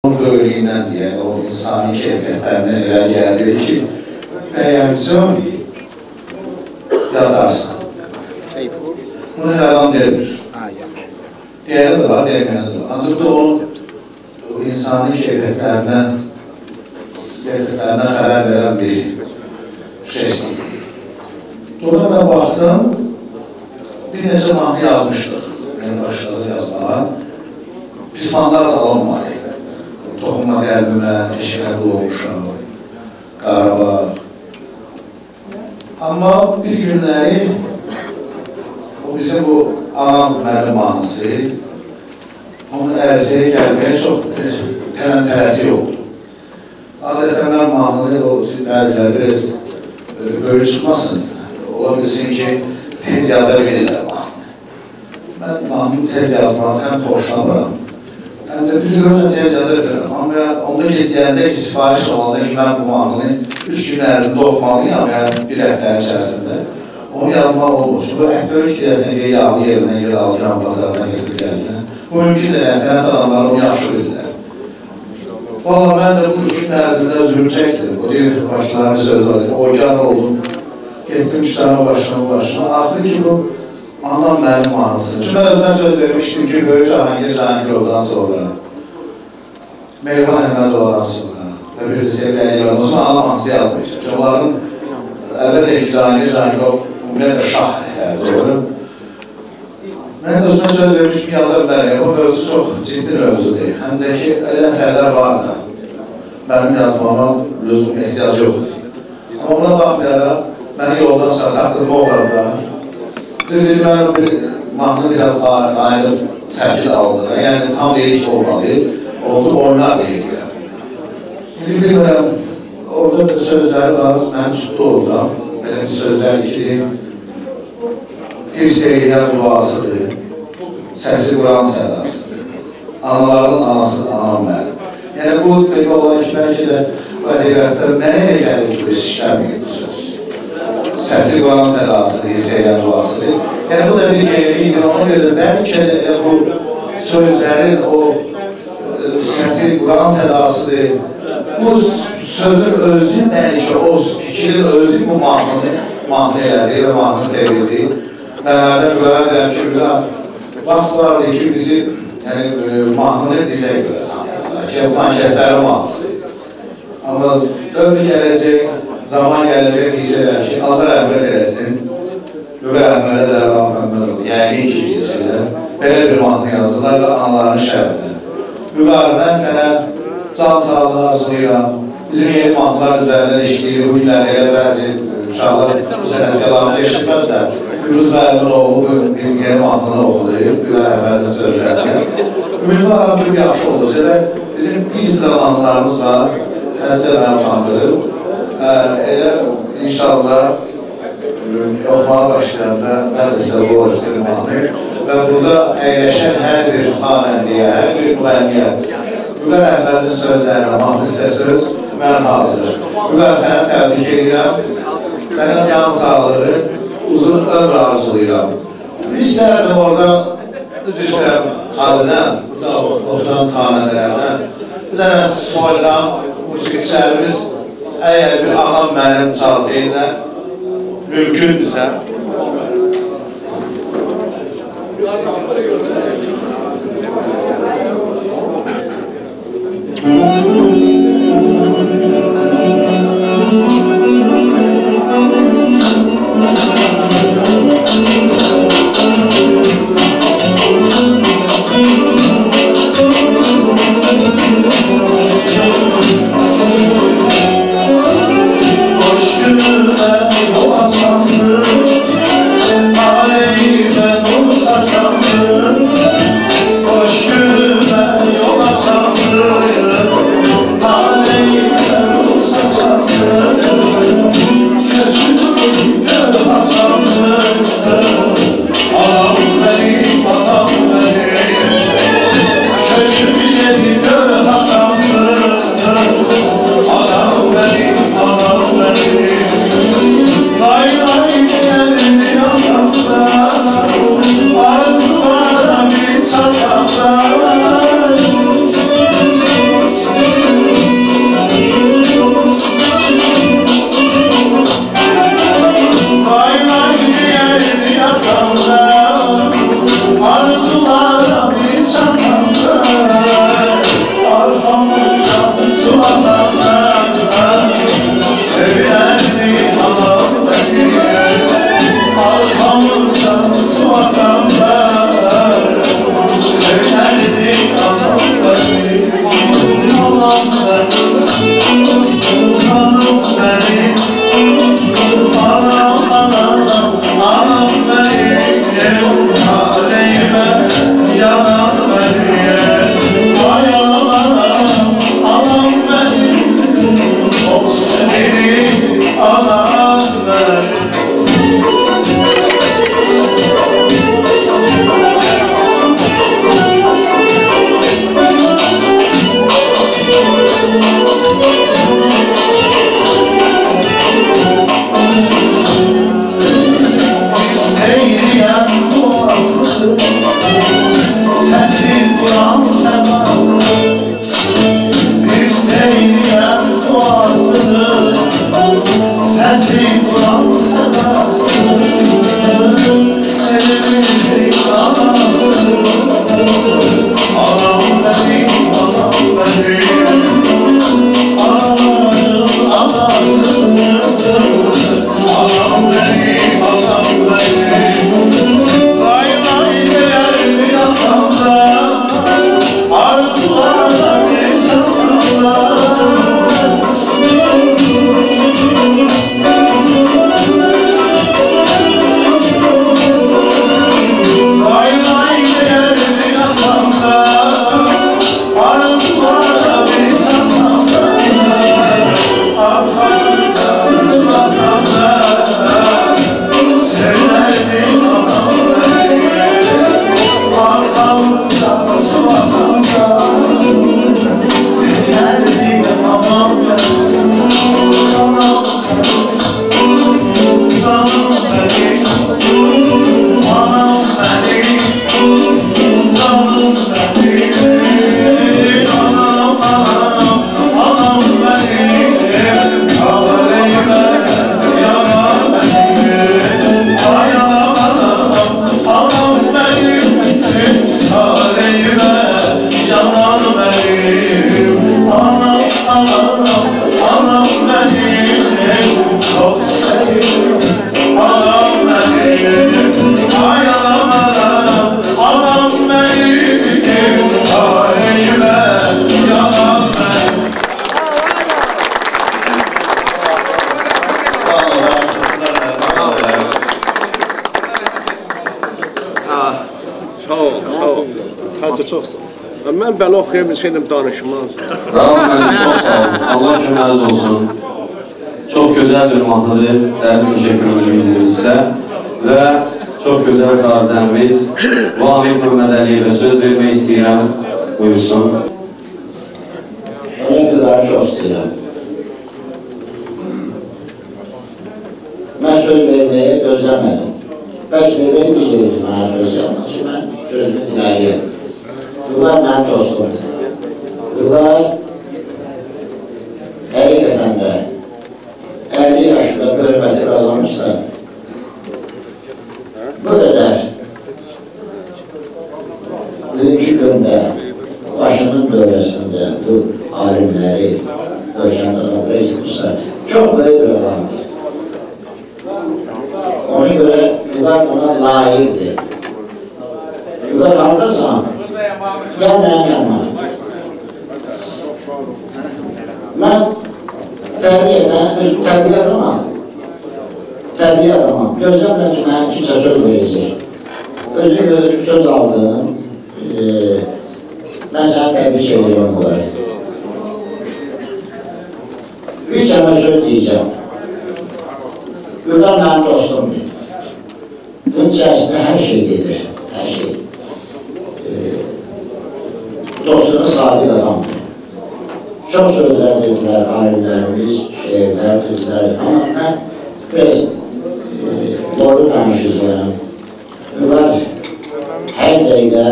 Onun böyüklüğünden diye, o insani keyfiyyətlərindən irəli gəldi ki, bəyənsin, yazarsan. Bunu hər adam demir. Deyəni də var, deməyəni də var. Ancaq da onun insani keyfiyyətlərindən xəbər verən bir jestdir. Doğru mən baxdım, bir neçə mahnı yazmışdıq. Mən başladım yazmağa. Biz fanlar da alınmayıq. Toxunma qəlbimə, eşqə olmuşam, Qarabağ. Amma bir günləri o bizim bu anam mənim mahnısı, onun ərsəyə gəlməyə çox tələsi oldu. Adətən mən mahnını bəziləri biraz böyük çıxmasın, ola bilsin ki, tez yaza bilirlər mahnını. Mən mahnını tez yazmağı həm xoşlamıram, həm də bir gözlə tez yaza bilirəm. Amma onda ki, deyəndə ki, sifariş olanda ki, mən bu mahnını 3 gün ərzində oxumalıyam, yəni bir həftənin içərisində, onu yazmaq olmur. Çünki bu əktörlük deyəsən ki, yağlı yerindən yer alıram, bazardan getir gəlirəm. Bu mümkün də sənət adamları onu yaxşı bilirlər. Valla mən də bu 3 gün ərzində zülm çəkdim. O deyir, başlarına bir söz var, oygar oldum. Getdim kitabın başına. Axır ki, bu anam mənim mahnısıdır. Çünki mən özümə söz vermişdim ki, Böyük Cahangir Cahangirovdan sonra, Mehriban Əhmədovadan sonra və bir Sevgi Əliyevdan sonra anam mahnısı yazmayacaq. Çünki onların əlbəttə ki, Cahangir Cahangirov ümumiyyətlə şah əsərdir. Mən özümə söz vermişdim, yazar bəliyəm. Bu mövzu çox ciddi mövzudur. Həm də ki, elə əsərlər var da. Mənim yazmama lüzum ehtiyac yoxdur. Amma buna baxmayaraq, məni yoldan çıxarsan qızma olarlar. Düzdür, mən bir mahnı biraz ayrı səbkil alınır. Yəni, tam deyilik olmalı. Oldu, oynar deyirlər. İndi bilmirəm, orada bir sözləri var, mən tutdu orada. Belə bir sözlər ki, bir seyyar duasıdır, səsi Quran sədasıdır. Anaların anasıdır, anam mənim. Yəni, bu demək olar ki, bəlkə də bu ədəbiyyatda mənə elə gəlir ki, biz işləməyik bu söz. Səsi Quran sədasıdır, bir seyyar duasıdır. Yəni, bu da bir yerliydi, ona görə bəlkə də bu sözlərin o səsi Quran sədasıdır. Bu sözün özü bəlkə o fikrin özü bu mahnı elədi və mahnı sevildi. Mən müqərrər edirəm ki, vaxt vardı ki, bizi mahnını bizə görə tanıyırlar ki, fankəslərin mahnısı. Amma dövrü gələcək, zaman gələcək deyəcəklər ki, Allah rəhmət eləsin, Müqər Əhmədə də Allah Məmməd oldu, yəni ki, deyəcəklər, belə bir mahnı yazdılar və anların şərfinə. Müqər, mən sənə can sağlığı arzulayıram, bizim yeni mahnılar üzərindən işləyir, bu günləri elə bəzi uşaqlar bu sənətkarlarımızı eşitmədilər. Firuz müəllimin oğlu bir yeni mahnını oxuduyub, Müqər Əhmədin sözlərini. Ümidvarım bir yaxşı olacaq və bizim bir sıra mahnılarımız var, həzdə mən utandırıb. Elə inşallah oxumağa başlayanda mən də sizə borclu bir mahnı və burada əyləşən hər bir xanəndiyə, hər bir müğənniyə Müqər Əhmədin sözlərinə, mahnı istə söz, mən hazır. Müqər, sənə təbrik edirəm, sənə can sağlığı, uzun ömür arzulayıram. Bir istərdim orada, düz istərəm Hacıdan, burada oturan xanələrdən, bir dənə soylan, musiqiçilərimiz, əgər bir anam mənim çalsaydı, mümkündürsə, Aleyhime nur saçandı Mən belə oxuyub şeydim danışmaz. Bravo müəllim, çox sağ olun. Allah köməyiniz olsun. Çox gözəl bir mahnıdır. Dərin təşəkkürümüzü bildiririz sizə. Və çox gözəl tarzənimiz Vamik Məhəmmədəliyevə söz vermək istəyirəm. Buyursun. Ona qədər çox istəyirəm. Mən söz verməyə gözləmədim. Bəlkə də benim izləyicim mənə söz yapmaq ki, mən sözümü diləyəm. Vüqar mənim dostumdur. Vüqar həqiqətən də 50 yaşında hörməti qazanmışsa bu qədər bugünkü gündə başının dövrəsində bu alimləri ölkəmdə qəbul etmişsə çox böyük bir adamdır. Ona görə Vüqar ona layiqdir. Vüqar haradasan? Gəl mənim yanıma. Mən təbii adamam. Gözləmirəm ki, mənə kimsə söz verəcək. Özü söz aldım. Mən sənə təbii edirəm bunları. Bir kəmə söz deyəcəm. Vüqar mənim dostumdur. Bunun içərisində hər şey gedir. Hər şey. Dostuna sadiq adamdır. Çox sözlər dedilər, alimlərimiz, şeirlər dedilər. Amma mən biraz doğru danışacağım. Vüqar hər dəqiqə,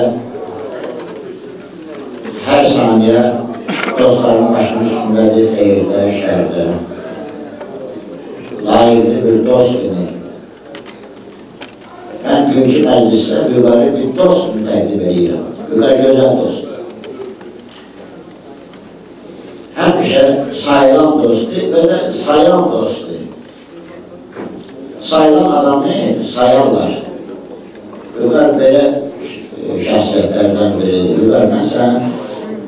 hər saniyə dostlarının başının üstündədir, xeyirdə, şərdə. Layiqli bir dost kimi. Mən günkü məclisdə Vüqarı bir dost kimi təqdim edirəm. Vüqar gözəl dostdur. Həmişə sayılan dostdur və də sayan dostdur. Sayılan adamı sayarlar. Vüqar belə şəxsiyyətlərdən biridir. Vüqar, mən sən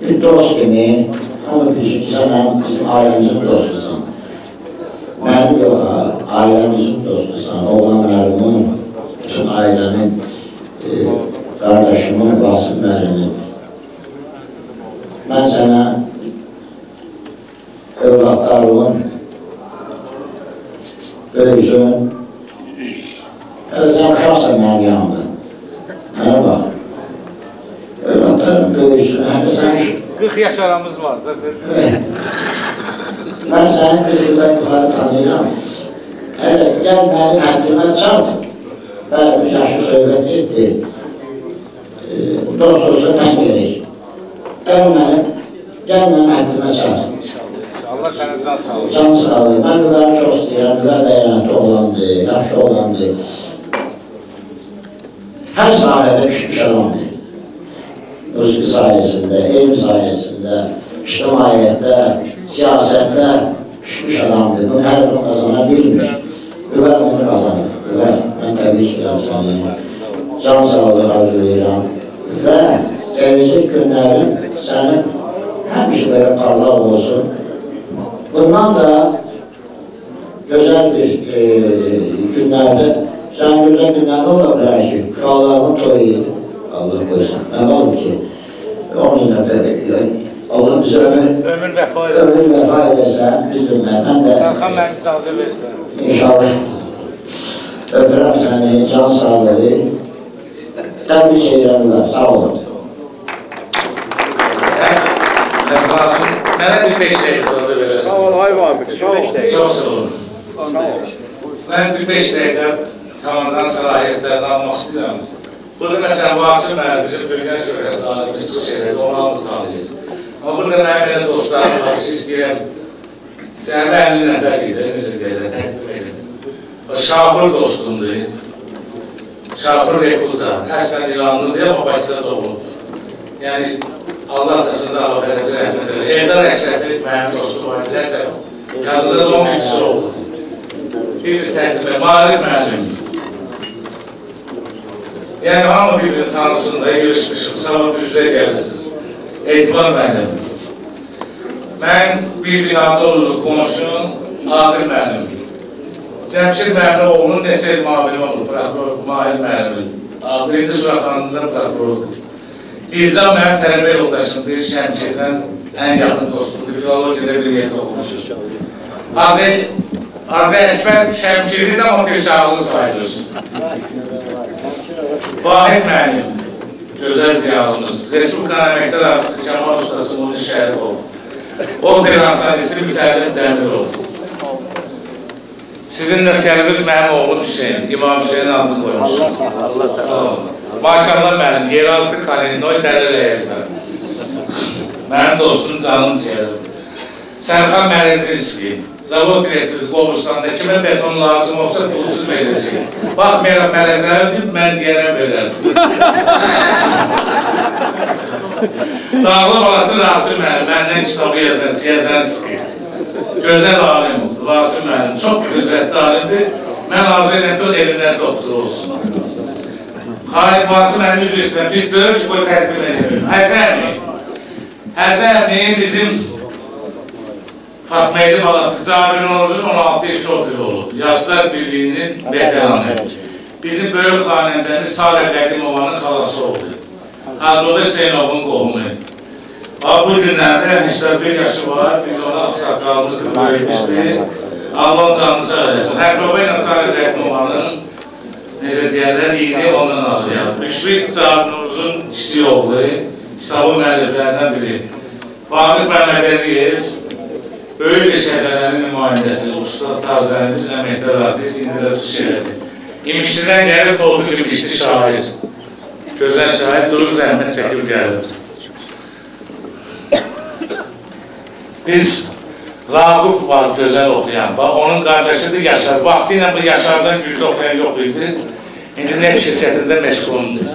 bir dost kimi, amma sən bizim ailəmizin dostusan. Mənim yox, ailəmizin dostusan, oğlanlarımın, bütün ailəmin, qardaşımın, Vasım müəllimin. Mən sənə övladlarımın, böyüsün, hələ sən uşaqsan mənim yanımda. Mənə bax, övladlarım böyüsün, hələ sən 40 yaş yaş aramız var. Ben seni 40 yıldan yukarı tanıyıram. Gel benim həddimə çat. Ben bir yaşı söhbət etdi. Dost olsa tən gerek. Gel benim həddimə çat. Allah sənin can sağlığı. Can sağlığı. Ben Vüqarı çox istəyirəm. Vüqar dayanatlı oğlandı, yaxşı oğlandı. Her sahədə pişmiş adamdı. Müzik sayesinde, elm sayesinde, ictimaiyyətdə, siyasətdə pişmiş adamdı. Bunu hər gün kazanabilmir. Vüqar bunu kazanır. Vüqar, mən təbii ki, can sağlığı arzulayıram. Və gelecek günlərin sənin həmişə belə parlaq olsun. Bundan da güzel bir günlerde, sen güzel günlerde olabilir ki, uşaqlarımın toyu, Allah koysun, ne var ki, onunla Allah bize ömür vefa ederse, bizimle, ben de Serkan ben icazə versin. İnşallah öpürəm seni, can sağlığı, təbrik edirəm, sağ olun. Əsasın, mənə bir 5 dəqiqə icazə verəsin. Sağ ol, Ayıb abi, sağ ol. Çox sağ olun. Mən bir 5 dəqiqə tamamdan səlahiyyətlərini almaq istəyirəm. Burada məsələn, Vasım mənim bizim bölgən şöhrətlərimiz çıxış edirdi, onu aldı tanıyır. Amma burada mənim belə dostlarım var ki, istəyirəm, səhəbə 50 nəfər idi, necə deyirlər, təqdim edin. Şapır dostumdur. Şapır Rekuta, əslən İranlıdır, amma Bakıda doğulub. Yəni, Allah atasında Allah fərəzi rəhmət edir. Eldar Əşrəfi mənim dostum var, dilərsə, kadında da 10 bilgisi oldu. Bir təqdimə, Mağrib müəllim. Yəni, hamı bir-birini tanısın da, görüşmüşüm, sabah üzrə gəlirsiniz. Etibar müəllim. Mən bir binada oluruq, qonşunun Adil müəllim. Cəmşid müəllim oğlunun neçə il mavini oldu, prokuror Mahir müəllim. Birinci Suraxanında prokurordur. İlcan mənim tələbə yoldaşımdır, Şəmşirdən ən yaxın dostumdur, filologiyada bir yerdə oxumuşuz. Azə Əşbər Şəmşirlidir, amma bir şahlı sayılır. Vahid müəllim, gözəl ziyalımız, Respublikanın əməkdar arası Kəmal Ustası Munir Şərifov, opera ansalisti Mütəllim Dəmirov. Sizin nökərimiz mənim oğlum Hüseyin, İmam Hüseynin adını qoymuşsunuz. Allah sağ olun. Maşallah mənim, yeraltı Kalinoy Dəlil Əyəzlər. Mənim dostum, canım ciğərim. Sərxan Mərəzinski, zavod direktörü Qobustanda kimə beton lazım olsa pulsuz verəcək. Baxmayaraq Mərəzəlidir, mən deyərəm verərəm. Dağlı balası Rasim mənim, məndən kitabı yazan Siyəzənski. Gözəl alim, Rasim mənim, çox qüdrətli alimdir. Mən arzu edirəm ki, o elimdən doktor olsun. Xalid Vasım mənim üzr istəyirəm, istəyirəm ki, qoy təqdim edeyim. Həcəmi bizim Fatmeyli balası Cabir Orucun 16 yaş şoförü olub. Yaşlar Birliğinin veteranı. Bizim böyük xanəndəmiz Salə Qədimovanın xalası oldu. Hazroli Hüseynovun qohumu. Bu günlərdə 81 yaşı var, biz ona saqqalımızdır, böyümüzdür. Allah canını sağ eləsin. Həqroba ilə Salə Qədimovanın necə deyərlər, iyini ondan alıyam. Müşfiq Cabir Orucun kiçik oğlu, kitabın müəlliflərindən biri. Vahid Məmmədəliyev, böyük bir şəhzələrin nümayəndəsi, usta tarzənimiz, əməkdar artist, indi də çıxış elədi. İmişlidən gəlib doğru İmişli şair. Gözəl şair, durub zəhmət çəkib gəlir. Biz, Raqub var, gözəl oxuyan, onun qardaşıdır Yaşar. Vaxtı ilə bu Yaşardan güclü oxuyan yox idi. İndi neft şirkətində məşğulundur.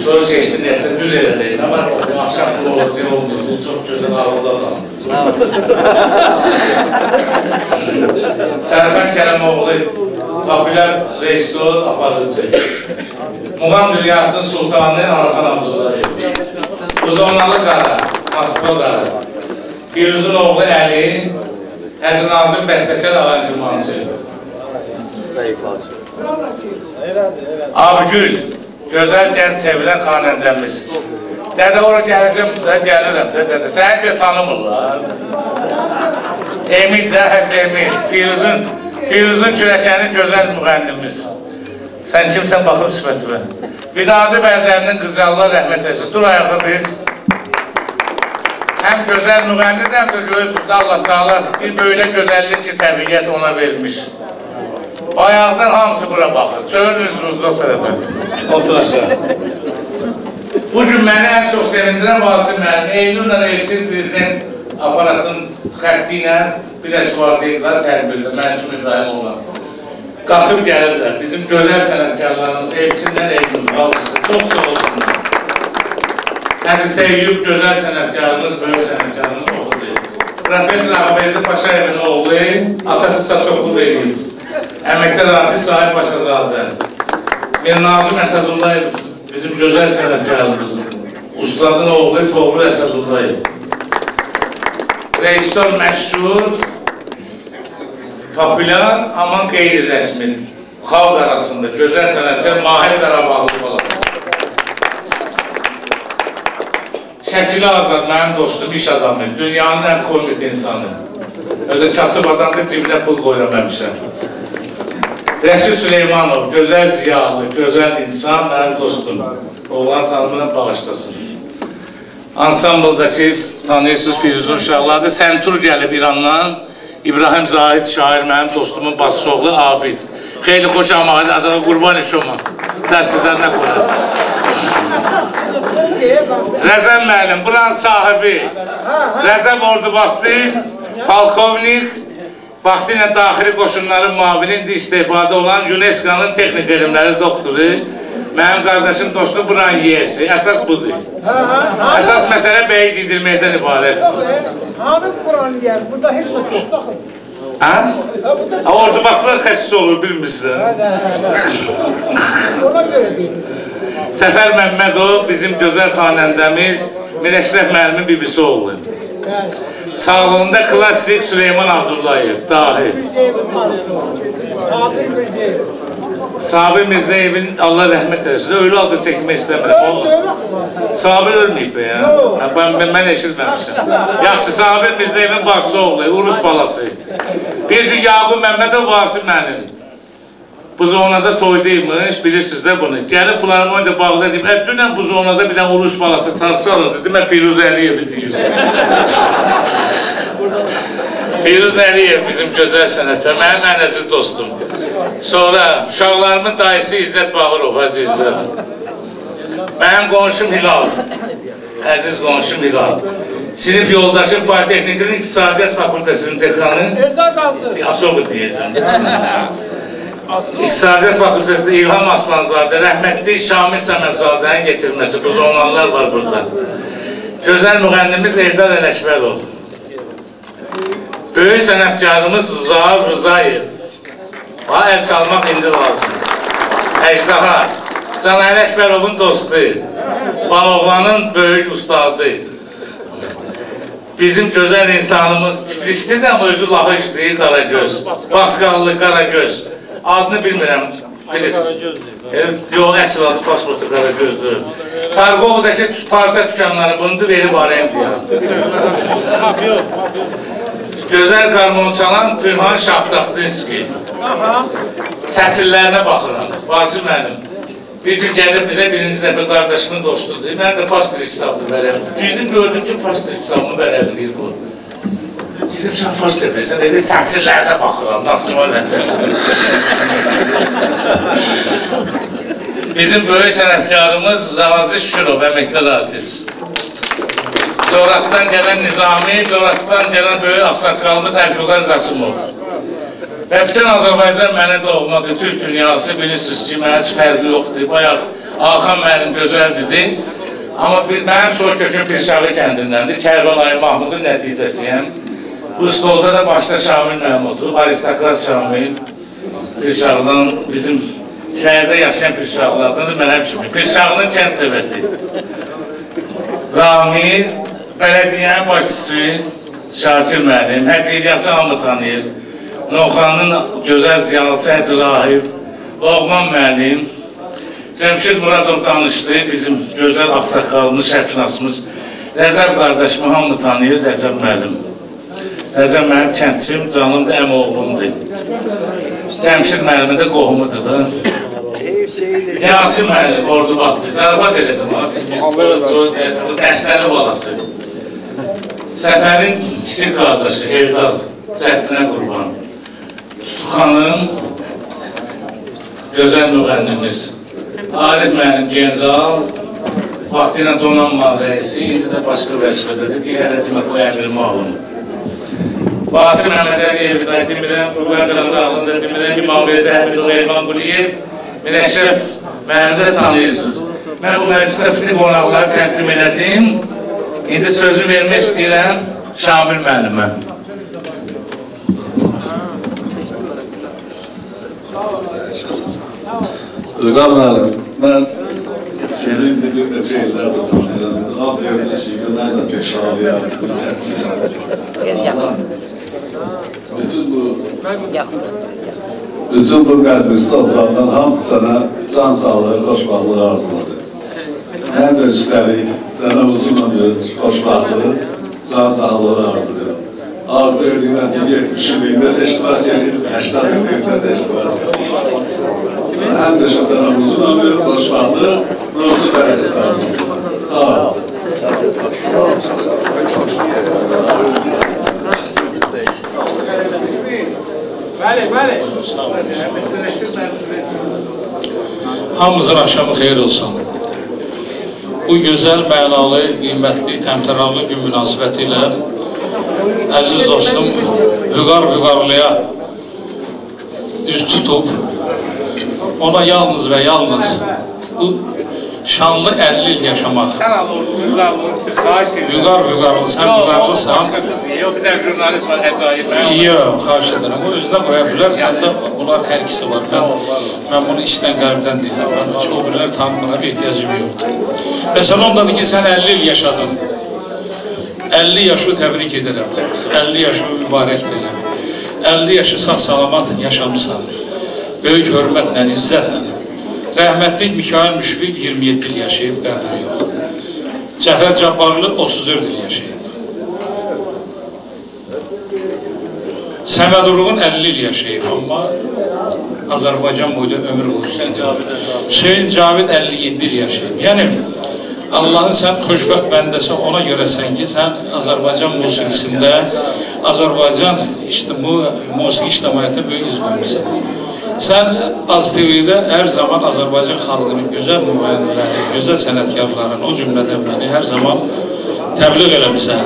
Sonra seçdi neftə, düz elə deyil. Amma axşam pulu olacaq olmasın, çox gözəl ağılda adamdır. Sərxan Kərəmoğlu, popülər rejissor, aparıcı. Muğam dünyasının sultanı Arxan Abdullayev. Uzunlalı Qara, Moskva Qara. Firuzun oğlu Əli, Həzi Nazım bəstəkar aranjmançı. Abgül, gözəl gənc sevilən xanəndəmiz. Dədə ora gələcəm, gəlirəm də dədə. Səni bir tanımırlar. Emil də, Həzi Emil, Firuzun kürəkəni gözəl müğənnimiz. Sən kimsən, baxım sifətimə. Vidadi Bərdərinin qızı Allah rəhmət etsin. Dur ayağa bir. həm gözəl müğənnidir, həm də görürsünüz Allah Taala bir böyle gözəllik ki, təbiət ona vermiş. Ayaqdan hamısı bura baxır. Çövürünüz o tərəfə. Otur aşağı. Bugün məni ən çox sevindirən Vasif müəllim, Eylüllə Elçin prezident aparatın xətti ilə bir əşvarlayıqlar tərbiyədə, Mənsum İbrahimoğlu. Qaçıb gəlirlər. Bizim gözəl sənətkarlarımız Elçinlə Eylül almışdır. Çox sağ olsunlar. Həzrət Eyyub gözəl sənətkarımız, böyük sənətkarımız oxudu. Profesör Ağabeyli Paşayevin oğlu, atası Saçoqlu Eyyub. Əməkdar artist Sahib Paşazadə. Mir Nazım Əsədullayev, bizim gözəl sənətkarımız. Ustadın oğlu Toğrul Əsədullayev. Rejissor məşhur, populyar, amma qeyri-rəsmi, xalq arasında gözəl sənətkar Mahir Qarabağlı balası. Şəkili Azad, mənim dostum, iş adamı, dünyanın ən komik insanı. Özü kasıb adamda cibinə pul qoyulaməmişəm. Rəsul Süleymanov, gözəl ziyalı, gözəl insan, mənim dostum. Oğlan tanımına bağışlasın. Ansambldakı tanıyırsınız Firuzun uşaqlardır. Səntur gəlib İrandan. İbrahim Zahid şair, mənim dostumun bacısı oğlu Abid. Xeyli xoş amalı, adağa qurban iş olma. Dəstədərinə qoyar. Rəzəm müəllim, buranın sahibi. Rəzəm Ordubaqlı, polkovnik, vaxtilə daxili qoşunların mavinin istifadə olan UNESCO-nun texnik elmləri doktoru. Mənim qardaşım dostum buranın yiyəsi. Əsas budur. Əsas məsələ bəyi giydirməkdən ibarətdir. Hanım buranın yiyər? Burada heç nə yoxdur. Hə? Ordubaqlar xəsis olur, bilmirsən. Ona görə deyil. Səfər Məmmədov, bizim gözəl xanəndəmiz, Mirəşrəf müəllimin bibisi oğlu. Sağlığında klassik Süleyman Abdullayev, dahi. Sabir Mirzəyevin Allah rəhmət eləsin, ölü adı çəkmək istəmirəm. Sabir ölməyib ya, mən eşitməmişəm. Yaxşı, Sabir Mirzəyevin başçı oğlu, Urus balası. Bir gün Yaqub Məmmədov Vasif mənim. Bu zonada toydaymış, bilirsiniz də bunu. Gəlib Filarmoniya bağda deyim, dünən bu zonada bir dənə Urus balası tarçı alırdı, demə Firuz Əliyev deyir. Firuz Əliyev bizim gözəl sənətçi, mənim ən əziz dostum. Sonra uşaqlarımın dayısı İzzət Bağırov, Hacı İzzət. Mənim qonşum Hilal, əziz qonşum Hilal. Sinif yoldaşım Politexnikin İqtisadiyyat Fakültəsinin dekanı. Erdə qaldı. Asobu deyəcəm. İqtisadiyyat Fakültəsində İlham Aslanzadə, rəhmətli Şamil Səmədzadənin getirməsi, bu zonlarlar var burada. Gözəl müğənnimiz Eldar Ələkbərov. Böyük sənətkarımız Zahir Rızayev. El çalmaq indi lazım. Əcdaha, Can Ələkbərovun dostu, Baloğlanın böyük ustadı. Bizim gözəl insanımız Tiflislidir, amma özü Lahıcdır, Qaragöz. Basqallı, Qaragöz. Adını bilmirəm. Yox, əsl adı pasportu Qaragözdür. Targovdakı parça tükanları bunu verib arayım deyər. Gözəl qarmon çalan Pürhan Şahtaxtinski. Səsillərinə baxıram. Vasif mənim. Bir gün gəlib bizə birinci dəfə qardaşımın dostudur. Mən də fars dili kitabını vərəm. Girdim, gördüm ki, fars dili kitabını vərəqləyir bu. Dedim, sən farsça bilirsən, dedi, səsillərinə baxıram, maksimal nəticəsidir. Bizim böyük sənətkarımız Razi Şükürov, əməkdar artist. Coraqdan gələn Nizami, Coraqdan gələn böyük axsaqqalımız Əbdülqar Qasımov. Və bütün Azərbaycan mənə doğmadır, Türk dünyası bilirsiniz ki, mənə heç fərqi yoxdur. Bayaq Axan mənim gözəldir. Amma mənim soy köküm Pirşağı kəndindəndir, Kərbəlayı Mahmudun nəticəsiyəm. Bu stolda da başda Şamil Məhmudov, aristokrat Şamil. Pirşağdan, bizim şəhərdə yaşayan Pirşağlardandır, mən həmşimi. Pirşağının kənd səbəti. Ramil, bələdiyyənin başçısı, Şakir mənim, Həcc İlyası hamı tanıyır. Novxanın gözəl ziyalısı Həcc Rahib, Loğman mənim, Cəmşid Muradov danışdı, bizim gözəl axsaqqalımız, şərqşünasımız. Rəcəb qardaşımı hamı tanıyır, Rəcəb mənim. Rəcəb mənim kəndçim, canımdır, əmoğlumdur. Cəmşid məlimin də qohumudur da. Yasin mənim, Ordubaqlı, zarabat elədim. Dərsləri balası. Səfərin kiçik qardaşı Eldar Cəddinə qurban, Tutuxanın gözəl müğənnimiz, Arif müəllim general, vaxtıyla donanma rəisi, indi də başqa vəzifədədir, digər demək o Əmir Malum. Basim Məmmədəliyevi də demirəm, bu qədərində alında demirəm, İmamverdə Həmidov Elman Quliyev, Minəşrəf müəllim də tanıyırsınız. Mən bu məclisdə bütün qonaqları təqdim elədim. İndi sözü vermək istəyirəm Şamil müəllimə. Ilqar müəllim, mən sizin bir neçə illərdə tanıyıram. Ad verdiniz ki, mən də Peşaviyə, sizin kəndçilər. Bütün bu məclisdə oturandan hamısı sənə can sağlığı, xoşbaxtlığı arzuladı. Mən də üstəlik sənə uzun ömür, xoşbaxtlığı, can sağlığı arzulayıram. Arzu edirəm ki, 70 ilində də iştirak edir, 80 ilində də iştirak edir. Həmişə sənə uzun ömür, xoşbaxtlıq, ruhlu bərəkət arzulayıram. Sağ ol. Bəli. Hamımızın axşamı xeyir olsun. Bu gözəl, mənalı, qiymətli, təmtəranlı gün münasibəti ilə əziz dostum Vüqarlıya üz tutub, ona yalnız və yalnız bu şanlı 50 il yaşamaq. Sən Vüqarlı, sən Vüqarlısan. Yox, bir də jurnalist var, əcaib. Yox, xarş edirəm. O özünə qoya bilər, səndə bunlar hər ikisi var. Mən bunu içdən qəlbdən deyirəm. Mən heç o birilər tanımıram, ehtiyacım yoxdur. Məsələn, ondadır ki, sən 50 il yaşadın. 50 yaşı təbrik edirəm. 50 yaşı mübarək deyirəm. 50 yaşı sağ-salamat yaşamısan. Böyük hörmətlə, izzətlə. Rəhmətlik Mikail Müşfiq 27 il yaşayıb, qəlbi yox. Cəfər Cabbarlı 34 il yaşayıb. Səmədurluğun 50 il yaşayıb, amma Azərbaycan boyda ömür qoyusundur. Hüseyin Cavid 57 il yaşayıb. Yəni, Allahın sən xoşbəxt bəndəsi ona görəsən ki, sən Azərbaycan musiqisində, Azərbaycan musiqi işləməyətdə böyük iz qoymuşsan. Sən Az TV-də hər zaman Azərbaycan xalqının gözəl müğənniləri, gözəl sənətkarların, o cümlədən məni hər zaman təbliğ eləmişsən.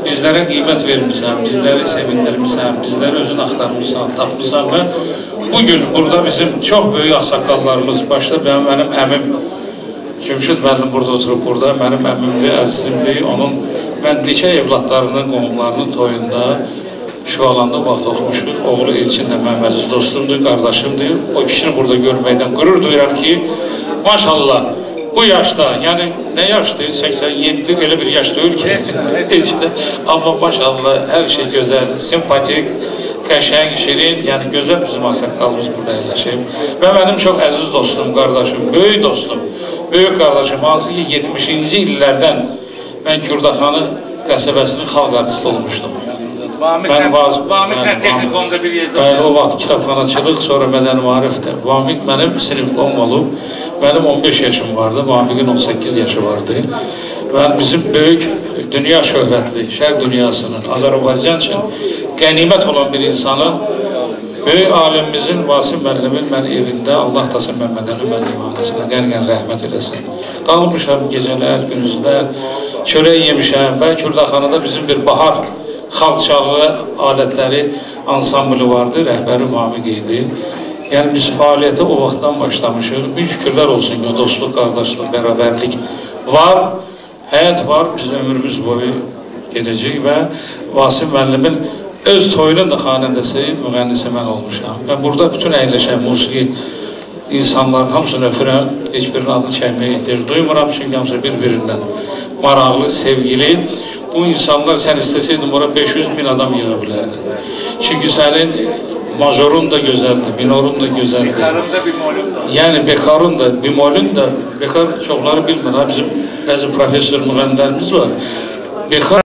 Bizlərə qiymət vermişsən, bizləri sevindirmişsən, bizləri özün axtarmışsan, tapmışsan və bugün burada bizim çox böyük ağsaqqallarımız, başda mənim əmim Cümşüd müəllim burada oturub burada, mənim əmimdir, əzizimdir. Onun mən neçə evladlarının, qohumlarının toyunda Şualanda vaxt oxumuşuq. Oğlu Elçin də mənim əziz dostumdur, qardaşımdır. O kişini burada görməkdən qürur duyuram ki, maşallah bu yaşda, yəni nə yaşdır? 87, elə bir yaş deyil ki, Elçin'də. Amma maşallah hər şey gözəl, simpatik, qəşəng, şirin, yəni gözəl bizim ağsaqqalımız burada yerləşib. Və mənim çox əziz dostum, qardaşım, böyük dostum, böyük qardaşım, hansı ki 70-ci illərdən mən Kürdaxanı qəsəbəsinin xalq artisti olmuşdum. Bəli, o vaxt kitabxanaçılıq, sonra mədəni maarifdir. Vamik mənim sinifqom olub, mənim 15 yaşım vardı, Vamik'in 18 yaşı vardı. Və bizim böyük dünya şöhrətli, şərq dünyasının, Azərbaycan üçün qənimət olan bir insanın, böyük alimimizin Vasim müəllimin mən evində, Allah tasın Məmmədəli müəllim ailəsində qən-qən rəhmət eləsin. Qalmışam gecələr, günüzlər, çörək yemişəm və Kürdaxanada bizim bir bahar xalq çalğı alətləri ansamblı vardı, rəhbəri Vamik idi. Yəni biz fəaliyyətə o vaxtdan başlamışıq. Büyük şükürlər olsun ki, dostluq, qardaşlıq, bərabərlik var, həyat var, biz ömrümüz boyu gedəcək və Vasim müəllimin öz toyunun da xanəndəsi, müğənnisi mən olmuşam. Və burada bütün əyləşən musiqi insanların hamısını öpürəm, heç birinin adını çəkməyə ehtiyac duymuram, çünki hamısı bir-birindən maraqlı, sevgili. Bu insanlar, sən istəsəydin, ora 500.000 adam yığa bilərdi. Çünki sənin majorun da gözəldir, minorun da gözəldir. Bekarın da, bimolun da. Yəni, bekarın da, bimolun da, bekar çoxları bilmir. Bizim bəzi profesör müğənnilərimiz var. Bekar